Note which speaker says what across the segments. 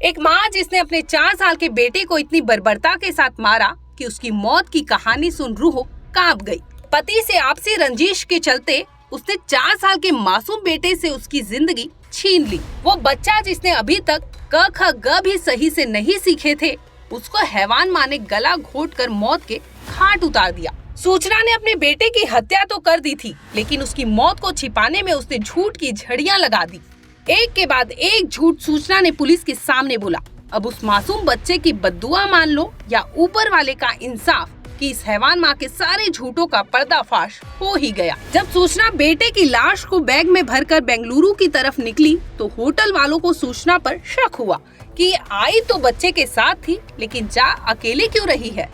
Speaker 1: एक माँ जिसने अपने 4 साल के बेटे को इतनी बर्बरता के साथ मारा कि उसकी मौत की कहानी सुन रूह कांप गई। पति से आपसी रंजिश के चलते उसने 4 साल के मासूम बेटे से उसकी जिंदगी छीन ली। वो बच्चा जिसने अभी तक क ख ग भी सही से नहीं सीखे थे, उसको हैवान माँ ने गला घोंटकर मौत के घाट उतार दिया। सूचना ने अपने बेटे की हत्या तो कर दी थी, लेकिन उसकी मौत को छिपाने में उसने झूठ की झड़ियां लगा दी। एक के बाद एक झूठ सूचना ने पुलिस के सामने बोला। अब उस मासूम बच्चे की बद्दुआ मान लो या ऊपर वाले का इंसाफ कि इस हैवान माँ के सारे झूठों का पर्दाफाश हो ही गया। जब सूचना बेटे की लाश को बैग में भरकर बेंगलुरु की तरफ निकली तो होटल वालों को सूचना पर शक हुआ कि आई तो बच्चे के साथ थी, लेकिन जा अकेले क्यों रही है।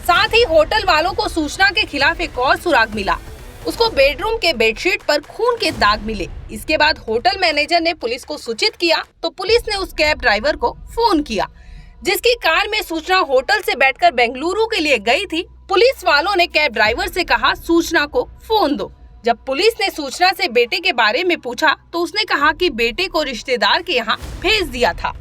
Speaker 1: साथ ही होटल वालों को सूचना के खिलाफ एक और सुराग मिला। उसको बेडरूम के बेडशीट पर खून के दाग मिले। इसके बाद होटल मैनेजर ने पुलिस को सूचित किया तो पुलिस ने उस कैब ड्राइवर को फोन किया जिसकी कार में सूचना होटल से बैठकर बेंगलुरु के लिए गई थी। पुलिस वालों ने कैब ड्राइवर से कहा सूचना को फोन दो। जब पुलिस ने सूचना से बेटे के बारे में पूछा तो उसने कहा कि बेटे को रिश्तेदार के यहाँ भेज दिया था।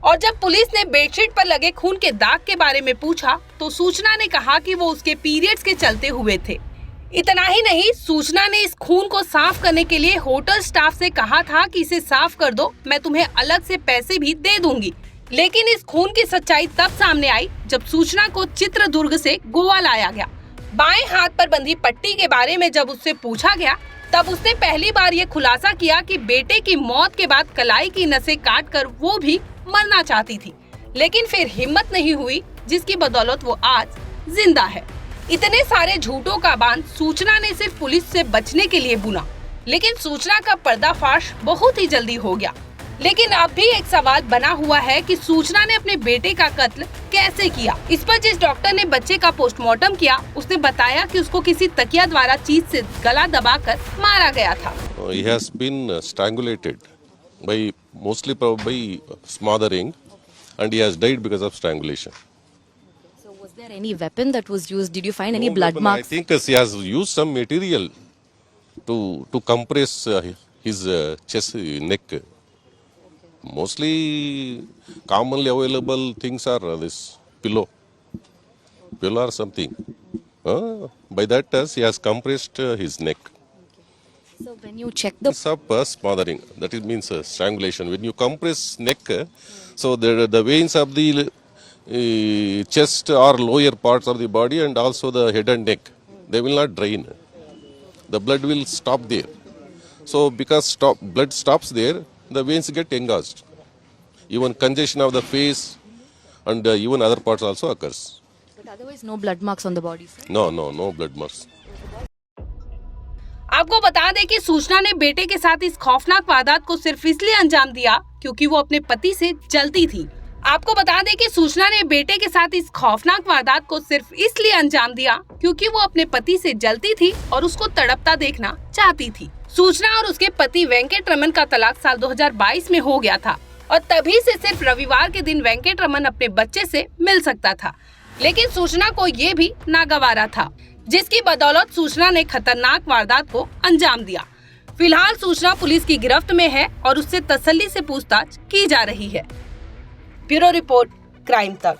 Speaker 1: और जब पुलिस ने बेडशीट पर लगे खून के दाग के बारे में पूछा तो सूचना ने कहा कि वो उसके पीरियड्स के चलते हुए थे। इतना ही नहीं, सूचना ने इस खून को साफ करने के लिए होटल स्टाफ से कहा था कि इसे साफ कर दो, मैं तुम्हें अलग से पैसे भी दे दूंगी। लेकिन इस खून की सच्चाई तब सामने आई जब सूचना को चित्रदुर्ग से गोवा लाया गया। बाएं हाथ पर बंधी पट्टी के बारे में जब उससे पूछा गया तब उसने पहली बार ये खुलासा किया कि बेटे की मौत के बाद कलाई की नसें काटकर वो भी मरना चाहती थी, लेकिन फिर हिम्मत नहीं हुई जिसकी बदौलत वो आज जिंदा है। इतने सारे झूठों का बांध सूचना ने सिर्फ पुलिस से बचने के लिए बुना, लेकिन सूचना का पर्दाफाश बहुत ही जल्दी हो गया। लेकिन अब भी एक सवाल बना हुआ है कि सूचना ने अपने बेटे का कत्ल कैसे किया। इस पर जिस डॉक्टर ने बच्चे का पोस्टमार्टम किया उसने बताया कि उसको किसी तकिया द्वारा चीज से गला दबाकर मारा गया था।
Speaker 2: He has been strangulated by mostly by smothering and he has died because of strangulation.
Speaker 3: So was there any weapon that was used? Did you find any blood
Speaker 2: I
Speaker 3: marks?
Speaker 2: think he has used some material to compress his chest, neck. Mostly commonly available things are this pillow or something. By that he has compressed his neck.
Speaker 3: So when you check the
Speaker 2: Smothering, that is means strangulation. When you compress neck, so the veins of the chest or lower parts of the body and also the head and neck, they will not drain. The blood will stop there. So because blood stops there, the veins get engorged. Even congestion of the face and even other parts also occurs.
Speaker 3: but otherwise no blood marks on the body, sir?
Speaker 2: No blood marks.
Speaker 1: आपको बता दें कि सूचना ने बेटे के साथ इस खौफनाक वारदात को सिर्फ इसलिए अंजाम दिया क्योंकि वो अपने पति से जलती थी। आपको बता दें कि सूचना ने बेटे के साथ इस खौफनाक वारदात को सिर्फ इसलिए अंजाम दिया क्योंकि वो अपने पति से जलती थी और उसको तड़पता देखना चाहती थी। सूचना और उसके पति वेंकट रमन का तलाक साल 2022 में हो गया था और तभी से सिर्फ रविवार के दिन वेंकट रमन अपने बच्चे से मिल सकता था। लेकिन सूचना को ये भी नागवारा था, जिसकी बदौलत सूचना ने खतरनाक वारदात को अंजाम दिया। फिलहाल सूचना पुलिस की गिरफ्त में है और उससे तसल्ली से पूछताछ की जा रही है। ब्यूरो रिपोर्ट, क्राइम तक।